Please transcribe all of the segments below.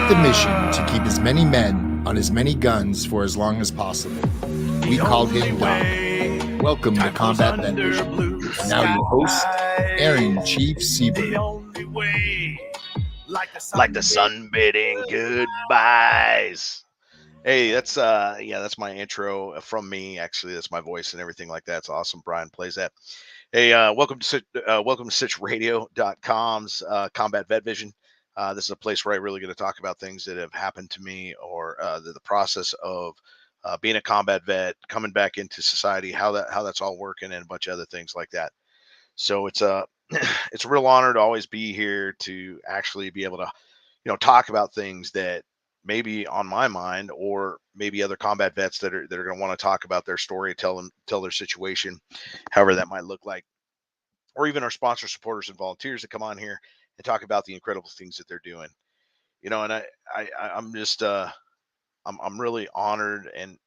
the mission to keep as many men on as many guns for as long as possible. We call him Doc. Welcome to Combat Vet Vision. Now your host, Aaron Chief Seabird. Like the sun bidding goodbyes. Hey, that's my intro from me. Actually, that's my voice and everything like that. It's awesome. Brian plays that. Hey, welcome to SitchRadio.com's Combat Vet Vision. This is a place where I really get to talk about things that have happened to me, or the process of being a combat vet, coming back into society, how that's all working, and a bunch of other things like that. So it's a it's a real honor to always be here to actually be able to, talk about things that maybe on my mind, or maybe other combat vets that are going to want to talk about their story, tell their situation, however that might look like, or even our sponsor, supporters, and volunteers that come on here and talk about the incredible things that they're doing. And I'm just I'm really honored and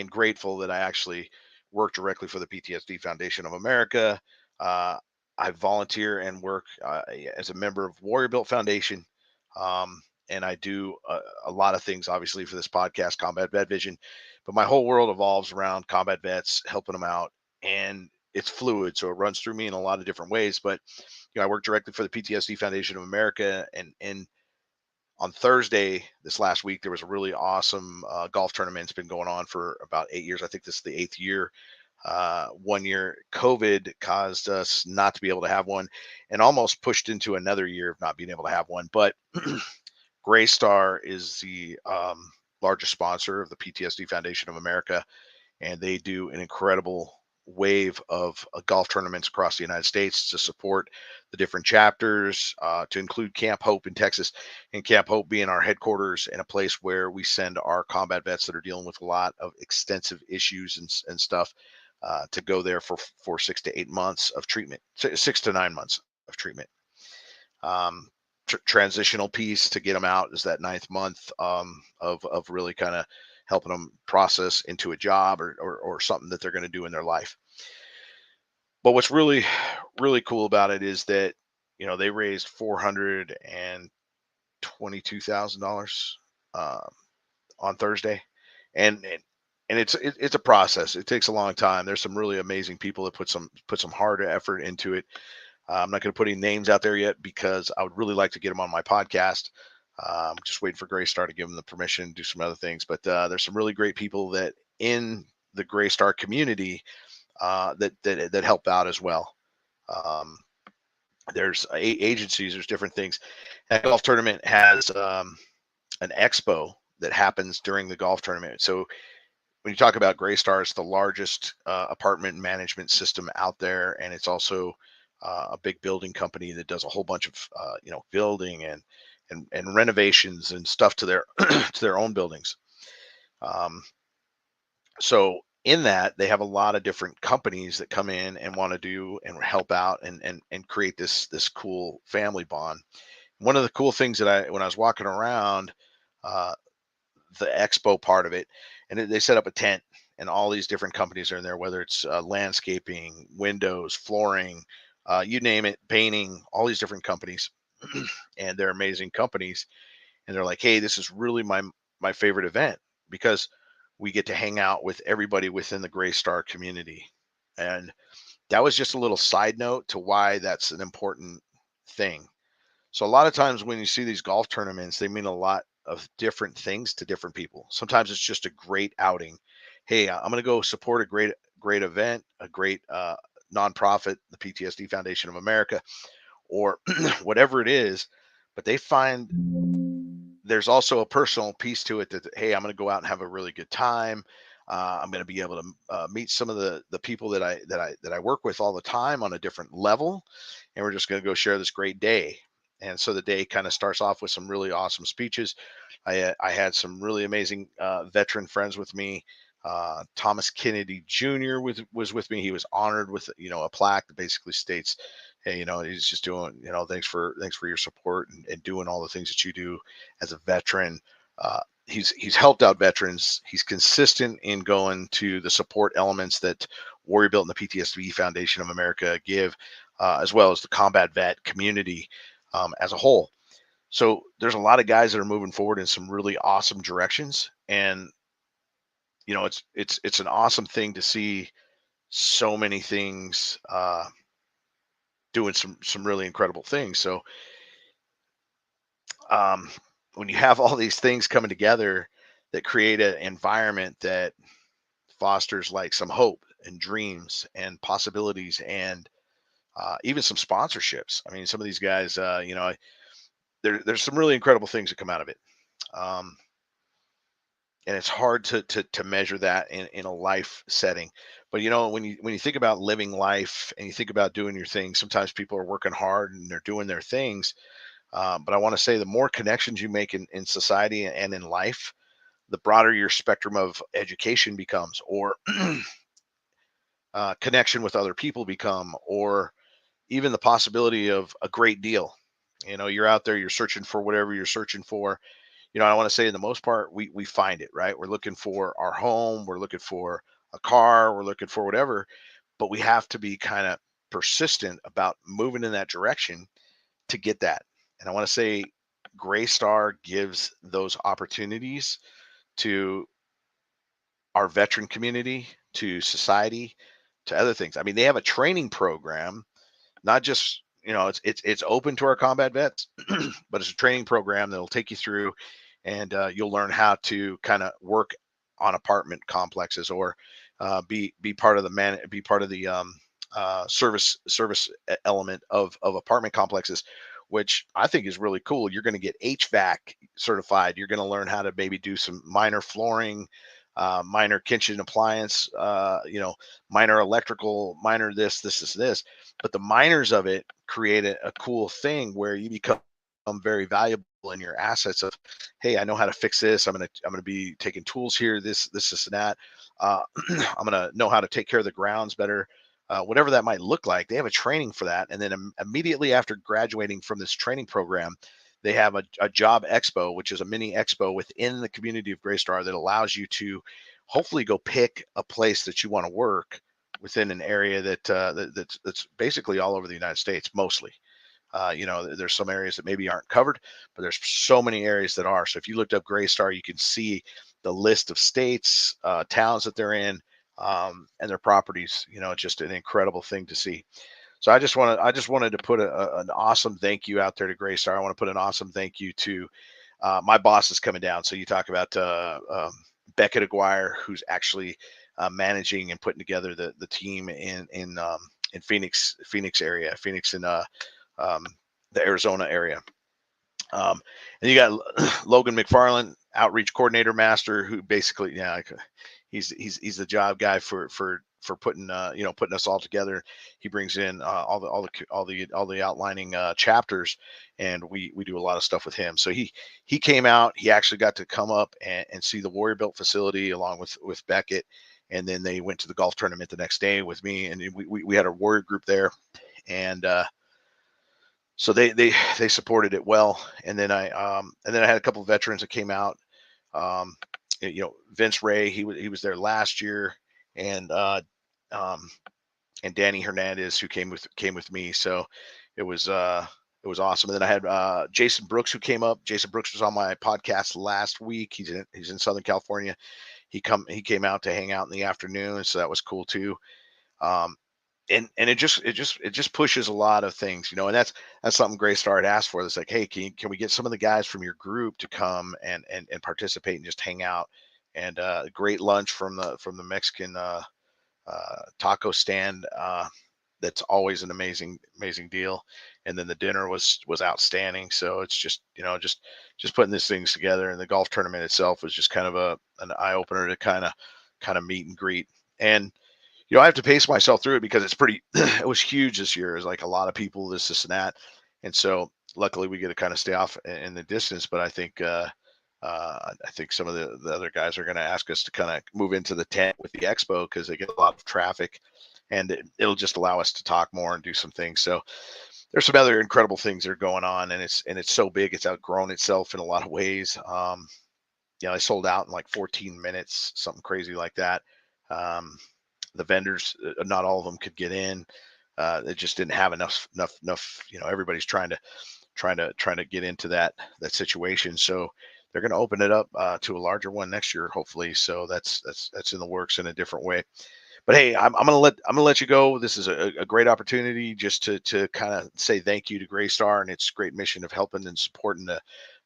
grateful that I actually work directly for the PTSD Foundation of America. I volunteer and work as a member of Warrior Built Foundation. And I do a lot of things, obviously, for this podcast, Combat Vet Vision. But my whole world evolves around combat vets, helping them out. And it's fluid, so it runs through me in a lot of different ways. But, I work directly for the PTSD Foundation of America. And on Thursday this last week, there was a really awesome golf tournament. It's been going on for about 8 years. I think this is the 8th year. 1 year COVID caused us not to be able to have one, and almost pushed into another year of not being able to have one. But GreyStar is the largest sponsor of the PTSD Foundation of America, and they do an incredible wave of golf tournaments across the United States to support the different chapters, to include Camp Hope in Texas, and Camp Hope being our headquarters and a place where we send our combat vets that are dealing with a lot of extensive issues and stuff, to go there for 6 to 8 months of treatment, 6 to 9 months of treatment. Transitional piece to get them out is that 9th month of really kind of helping them process into a job or something that they're going to do in their life. But what's really, really cool about it is that, they raised $422,000 on Thursday, and it's a process. It takes a long time. There's some really amazing people that put some hard effort into it. I'm not going to put any names out there yet because I would really like to get them on my podcast. I'm just waiting for GreyStar to give them the permission to do some other things. But there's some really great people that in the GreyStar community that help out as well. There's agencies, there's different things. That golf tournament has an expo that happens during the golf tournament. So when you talk about GreyStar, it's the largest apartment management system out there, and it's also a big building company that does a whole bunch of building and renovations and stuff to their to their own buildings. So in that, they have a lot of different companies that come in and want to do and help out and create this cool family bond. One of the cool things that when I was walking around the expo part of it, and they set up a tent, and all these different companies are in there, whether it's landscaping, windows, flooring, you name it, painting, all these different companies. And they're amazing companies. And they're like, hey, this is really my favorite event because we get to hang out with everybody within the GreyStar community. And that was just a little side note to why that's an important thing. So a lot of times when you see these golf tournaments, they mean a lot of different things to different people. Sometimes it's just a great outing. Hey, I'm going to go support a great event, a great nonprofit, the PTSD Foundation of America, or whatever it is. But they find there's also a personal piece to it that, hey, I'm going to go out and have a really good time. I'm going to be able to meet some of the people that I work with all the time on a different level, and we're just going to go share this great day. And so the day kind of starts off with some really awesome speeches. I had some really amazing veteran friends with me. Thomas Kennedy Jr. was with me. He was honored with a plaque that basically states, hey, he's just doing, thanks for your support and doing all the things that you do as a veteran. He's helped out veterans. He's consistent in going to the support elements that Warrior Built and the PTSD Foundation of America give, as well as the combat vet community as a whole. So there's a lot of guys that are moving forward in some really awesome directions, and it's an awesome thing to see so many things doing some really incredible things. So um, when you have all these things coming together that create an environment that fosters like some hope and dreams and possibilities and even some sponsorships. I mean, some of these guys, there's some really incredible things that come out of it. Um, and it's hard to measure that in a life setting. But when you think about living life and you think about doing your thing, sometimes people are working hard and they're doing their things. But I want to say the more connections you make in society and in life, the broader your spectrum of education becomes, or connection with other people become, or even the possibility of a great deal. You're out there, you're searching for whatever you're searching for. I want to say, in the most part, we find it, right? We're looking for our home, we're looking for a car, we're looking for whatever, but we have to be kind of persistent about moving in that direction to get that. And I want to say GreyStar gives those opportunities to our veteran community, to society, to other things. I mean, they have a training program, not just, it's open to our combat vets, but it's a training program that'll take you through, and you'll learn how to kind of work on apartment complexes, or be part of the service element of apartment complexes, which I think is really cool. You're going to get HVAC certified. You're going to learn how to maybe do some minor flooring, minor kitchen appliance, minor electrical, minor this. But the minors of it create a cool thing where you become very valuable in your assets of, hey, I know how to fix this. I'm gonna be taking tools here, this and that. I'm gonna know how to take care of the grounds better. Whatever that might look like, they have a training for that. And then immediately after graduating from this training program, they have a job expo, which is a mini expo within the community of GreyStar that allows you to hopefully go pick a place that you want to work within an area that's basically all over the United States, mostly. There's some areas that maybe aren't covered, but there's so many areas that are. So if you looked up GreyStar, you can see the list of states, towns that they're in, and their properties. It's just an incredible thing to see. So I just wanted to put an awesome thank you out there to GreyStar. I want to put an awesome thank you to my boss is coming down. So you talk about Beckett Aguirre, who's actually managing and putting together the team in Phoenix area, Phoenix in um, the Arizona area. And you got Logan McFarland, outreach coordinator master, who basically, yeah, he's the job guy for putting putting us all together. He brings in all the outlining chapters, and we do a lot of stuff with him. So he came out. He actually got to come up and see the Warrior Built facility along with Beckett, and then they went to the golf tournament the next day with me, and we had a Warrior group there, and so they supported it well. And then I had a couple of veterans that came out. Um, Vince Ray, he was there last year, and um, and Danny Hernandez, who came with me. So it was awesome. And then I had Jason Brooks, who came up. Jason Brooks was on my podcast last week. He's in Southern California. He came out to hang out in the afternoon, so that was cool too. Um, and it just pushes a lot of things, and that's something GreyStar had asked for. It's like, hey, can we get some of the guys from your group to come and participate and just hang out? And great lunch from the Mexican taco stand. That's always an amazing deal. And then the dinner was outstanding. So it's just putting these things together. And the golf tournament itself was just kind of an eye opener to kind of meet and greet. And I have to pace myself through it because it's pretty. It was huge this year. It's like a lot of people, this and that, and so luckily we get to kind of stay off in the distance. But I think some of the other guys are going to ask us to kind of move into the tent with the expo because they get a lot of traffic, and it'll just allow us to talk more and do some things. So there's some other incredible things that are going on, and it's so big, it's outgrown itself in a lot of ways. I sold out in like 14 minutes, something crazy like that. Um, the vendors, not all of them could get in. They just didn't have enough. Everybody's trying to trying to get into that situation. So they're going to open it up to a larger one next year, hopefully. So that's in the works in a different way. But hey, I'm gonna let you go. This is a great opportunity just to kind of say thank you to GreyStar and its great mission of helping and supporting the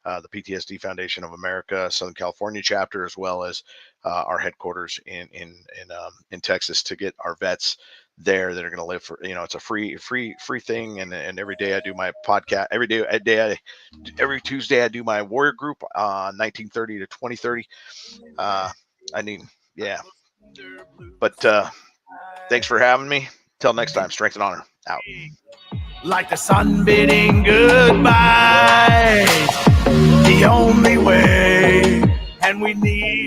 PTSD Foundation of America Southern California chapter, as well as our headquarters in Texas, to get our vets there that are going to live for, it's a free thing. And every day I do my podcast, every Tuesday I do my warrior group 1930 to 2030. I mean, yeah. But thanks for having me. Till next time, strength and honor. Out. Like the sun bidding goodbye, the only way, and we need